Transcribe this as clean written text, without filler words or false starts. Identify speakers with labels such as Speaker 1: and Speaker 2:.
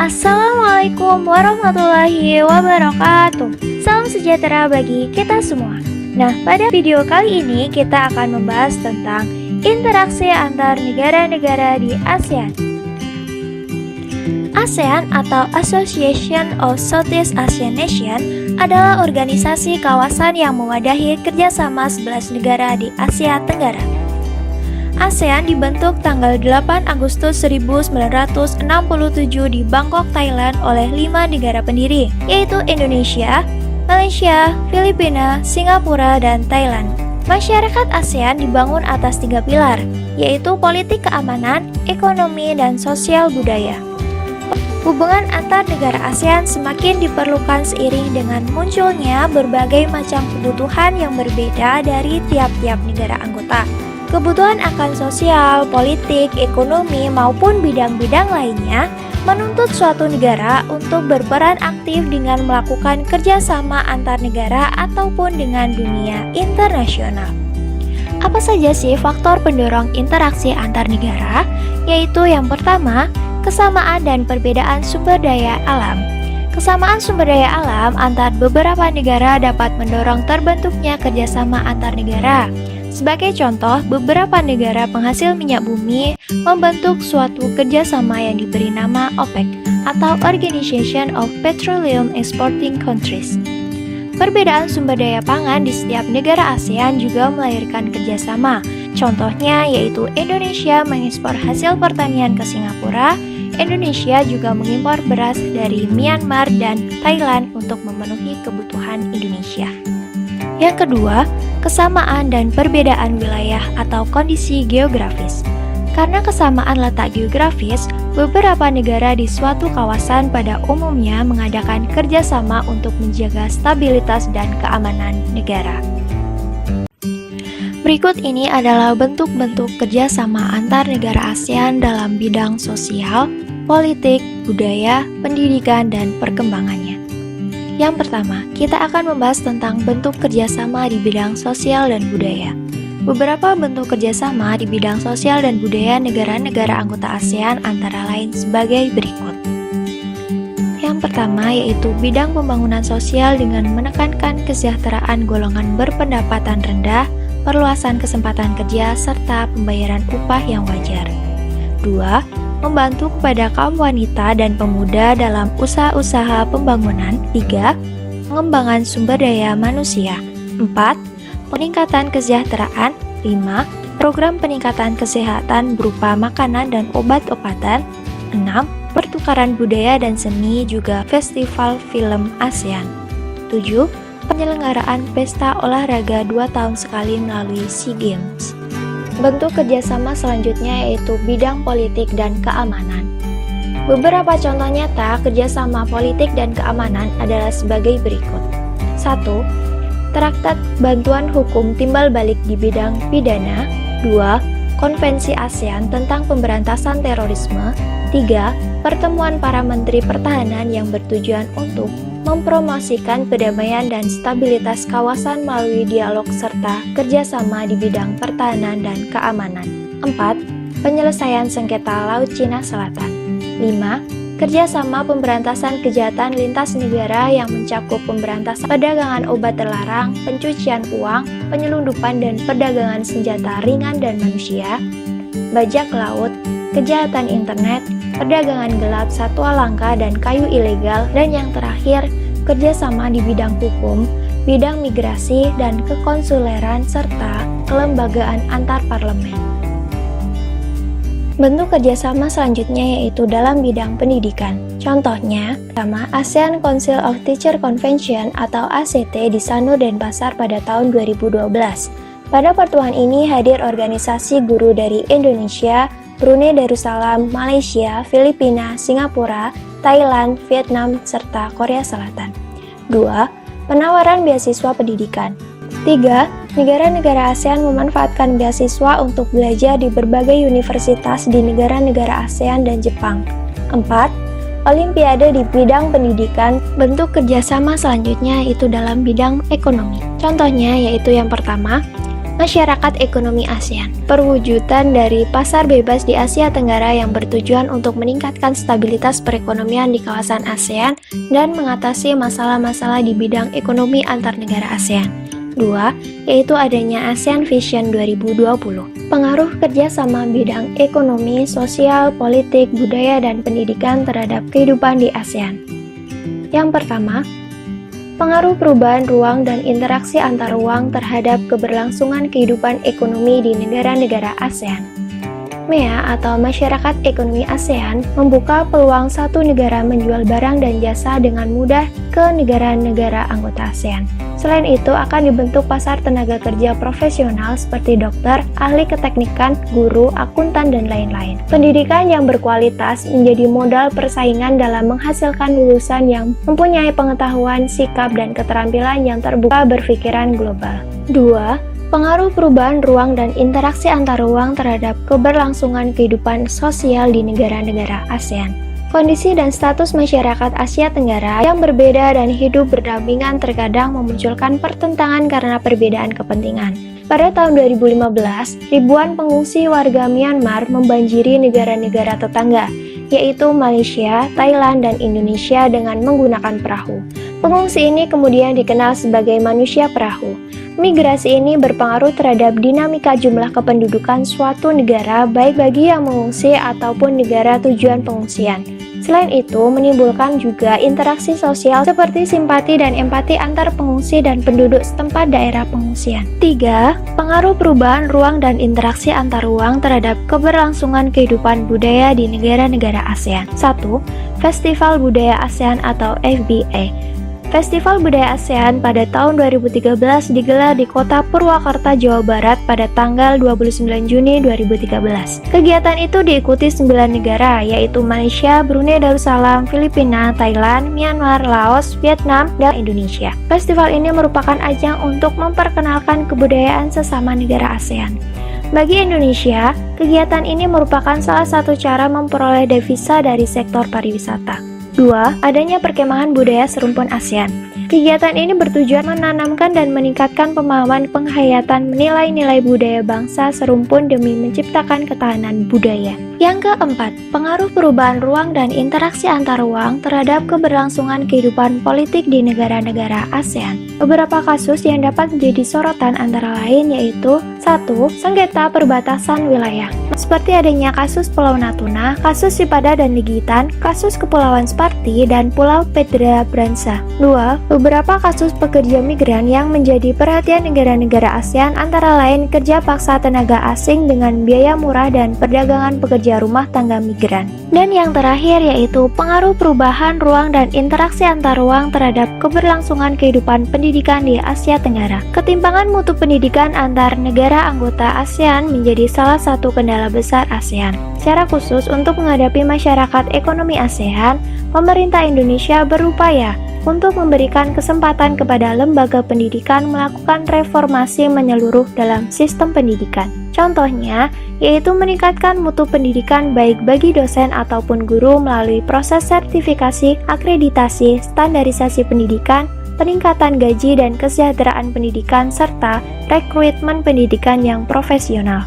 Speaker 1: Assalamualaikum warahmatullahi wabarakatuh. Salam sejahtera bagi kita semua. Nah, pada video kali ini kita akan membahas tentang interaksi antar negara-negara di ASEAN. ASEAN atau Association of Southeast Asian Nations adalah organisasi kawasan yang mewadahi kerjasama 11 negara di Asia Tenggara. ASEAN dibentuk tanggal 8 Agustus 1967 di Bangkok, Thailand oleh 5 negara pendiri, yaitu Indonesia, Malaysia, Filipina, Singapura, dan Thailand. Masyarakat ASEAN dibangun atas 3 pilar, yaitu politik keamanan, ekonomi, dan sosial budaya. Hubungan antar negara ASEAN semakin diperlukan seiring dengan munculnya berbagai macam kebutuhan yang berbeda dari tiap-tiap negara anggota. Kebutuhan akan sosial, politik, ekonomi, maupun bidang-bidang lainnya menuntut suatu negara untuk berperan aktif dengan melakukan kerjasama antar negara ataupun dengan dunia internasional. Apa saja sih faktor pendorong interaksi antar negara? Yaitu yang pertama, kesamaan dan perbedaan sumber daya alam. Kesamaan sumber daya alam antar beberapa negara dapat mendorong terbentuknya kerjasama antar negara. Sebagai contoh, beberapa negara penghasil minyak bumi membentuk suatu kerjasama yang diberi nama OPEC atau Organization of Petroleum Exporting Countries. Perbedaan sumber daya pangan di setiap negara ASEAN juga melahirkan kerjasama. Contohnya yaitu Indonesia mengekspor hasil pertanian ke Singapura, Indonesia juga mengimpor beras dari Myanmar dan Thailand untuk memenuhi kebutuhan Indonesia. Yang kedua, kesamaan dan perbedaan wilayah atau kondisi geografis. Karena kesamaan letak geografis, beberapa negara di suatu kawasan pada umumnya mengadakan kerjasama untuk menjaga stabilitas dan keamanan negara. Berikut ini adalah bentuk-bentuk kerjasama antar negara ASEAN dalam bidang sosial, politik, budaya, pendidikan, dan perkembangannya. Yang pertama, kita akan membahas tentang bentuk kerjasama di bidang sosial dan budaya. Beberapa bentuk kerjasama di bidang sosial dan budaya negara-negara anggota ASEAN antara lain sebagai berikut. Yang pertama yaitu bidang pembangunan sosial dengan menekankan kesejahteraan golongan berpendapatan rendah, perluasan kesempatan kerja, serta pembayaran upah yang wajar. 2. Membantu kepada kaum wanita dan pemuda dalam usaha-usaha pembangunan. 3. Pengembangan sumber daya manusia. 4. Peningkatan kesejahteraan. 5. Program peningkatan kesehatan berupa makanan dan obat-obatan. 6. Pertukaran budaya dan seni juga festival film ASEAN. 7. Penyelenggaraan pesta olahraga 2 tahun sekali melalui SEA Games. Bentuk kerjasama selanjutnya yaitu bidang politik dan keamanan. Beberapa contoh nyata kerjasama politik dan keamanan adalah sebagai berikut. 1. Traktat Bantuan Hukum Timbal Balik di bidang pidana. 2. Konvensi ASEAN tentang pemberantasan terorisme. 3. Pertemuan para menteri pertahanan yang bertujuan untuk mempromosikan perdamaian dan stabilitas kawasan melalui dialog serta kerjasama di bidang pertahanan dan keamanan. 4. Penyelesaian sengketa Laut Cina Selatan. 5. Kerjasama pemberantasan kejahatan lintas negara yang mencakup pemberantasan perdagangan obat terlarang, pencucian uang, penyelundupan dan perdagangan senjata ringan dan manusia, bajak laut, kejahatan internet, perdagangan gelap satwa langka dan kayu ilegal, dan yang terakhir, kerjasama di bidang hukum, bidang migrasi, dan kekonsuleran, serta kelembagaan antar parlemen. Bentuk kerjasama selanjutnya yaitu dalam bidang pendidikan. Contohnya, pertama, ASEAN Council of Teacher Convention atau ACT di Sanur Denpasar pada tahun 2012. Pada pertemuan ini hadir organisasi guru dari Indonesia, Brunei Darussalam, Malaysia, Filipina, Singapura, Thailand, Vietnam, serta Korea Selatan. 2. Penawaran beasiswa pendidikan. 3. Negara-negara ASEAN memanfaatkan beasiswa untuk belajar di berbagai universitas di negara-negara ASEAN dan Jepang. 4. Olimpiade di bidang pendidikan. Bentuk kerjasama selanjutnya itu dalam bidang ekonomi. Contohnya yaitu yang pertama, Masyarakat Ekonomi ASEAN, perwujudan dari pasar bebas di Asia Tenggara yang bertujuan untuk meningkatkan stabilitas perekonomian di kawasan ASEAN dan mengatasi masalah-masalah di bidang ekonomi antar negara ASEAN. 2. Yaitu adanya ASEAN Vision 2020. Pengaruh kerjasama bidang ekonomi, sosial, politik, budaya, dan pendidikan terhadap kehidupan di ASEAN. Yang pertama, pengaruh perubahan ruang dan interaksi antar ruang terhadap keberlangsungan kehidupan ekonomi di negara-negara ASEAN. MEA atau Masyarakat Ekonomi ASEAN membuka peluang satu negara menjual barang dan jasa dengan mudah ke negara-negara anggota ASEAN. Selain itu, akan dibentuk pasar tenaga kerja profesional seperti dokter, ahli keteknikan, guru, akuntan, dan lain-lain. Pendidikan yang berkualitas menjadi modal persaingan dalam menghasilkan lulusan yang mempunyai pengetahuan, sikap, dan keterampilan yang terbuka berpikiran global. 2. Pengaruh perubahan ruang dan interaksi antar ruang terhadap keberlangsungan kehidupan sosial di negara-negara ASEAN. Kondisi dan status masyarakat Asia Tenggara yang berbeda dan hidup berdampingan terkadang memunculkan pertentangan karena perbedaan kepentingan. Pada tahun 2015, ribuan pengungsi warga Myanmar membanjiri negara-negara tetangga, yaitu Malaysia, Thailand, dan Indonesia dengan menggunakan perahu. Pengungsi ini kemudian dikenal sebagai manusia perahu. Migrasi ini berpengaruh terhadap dinamika jumlah kependudukan suatu negara baik bagi yang mengungsi ataupun negara tujuan pengungsian. Selain itu, menimbulkan juga interaksi sosial seperti simpati dan empati antar pengungsi dan penduduk setempat daerah pengungsian. 3. Pengaruh perubahan ruang dan interaksi antar ruang terhadap keberlangsungan kehidupan budaya di negara-negara ASEAN. 1. Festival Budaya ASEAN atau FBA. Festival Budaya ASEAN pada tahun 2013 digelar di kota Purwakarta, Jawa Barat pada tanggal 29 Juni 2013. Kegiatan itu diikuti 9 negara, yaitu Malaysia, Brunei Darussalam, Filipina, Thailand, Myanmar, Laos, Vietnam, dan Indonesia. Festival ini merupakan ajang untuk memperkenalkan kebudayaan sesama negara ASEAN. Bagi Indonesia, kegiatan ini merupakan salah satu cara memperoleh devisa dari sektor pariwisata. 2. Adanya perkemahan budaya serumpun ASEAN. Kegiatan ini bertujuan menanamkan dan meningkatkan pemahaman penghayatan nilai-nilai budaya bangsa serumpun demi menciptakan ketahanan budaya. Yang keempat, pengaruh perubahan ruang dan interaksi antar ruang terhadap keberlangsungan kehidupan politik di negara-negara ASEAN. Beberapa kasus yang dapat menjadi sorotan antara lain yaitu 1. Sengketa perbatasan wilayah, seperti adanya kasus Pulau Natuna, kasus Sipada dan Ligitan, kasus Kepulauan Sparti, dan Pulau Pedra Bransa. 2. Beberapa kasus pekerja migran yang menjadi perhatian negara-negara ASEAN antara lain kerja paksa tenaga asing dengan biaya murah dan perdagangan pekerja rumah tangga migran. Dan yang terakhir yaitu pengaruh perubahan ruang dan interaksi antar ruang terhadap keberlangsungan kehidupan pendidikan di Asia Tenggara. Ketimpangan mutu pendidikan antar negara anggota ASEAN menjadi salah satu kendala besar ASEAN. Secara khusus untuk menghadapi masyarakat ekonomi ASEAN, pemerintah Indonesia berupaya untuk memberikan kesempatan kepada lembaga pendidikan melakukan reformasi menyeluruh dalam sistem pendidikan. Contohnya, yaitu meningkatkan mutu pendidikan baik bagi dosen ataupun guru melalui proses sertifikasi, akreditasi, standarisasi pendidikan, peningkatan gaji dan kesejahteraan pendidikan, serta rekrutmen pendidikan yang profesional.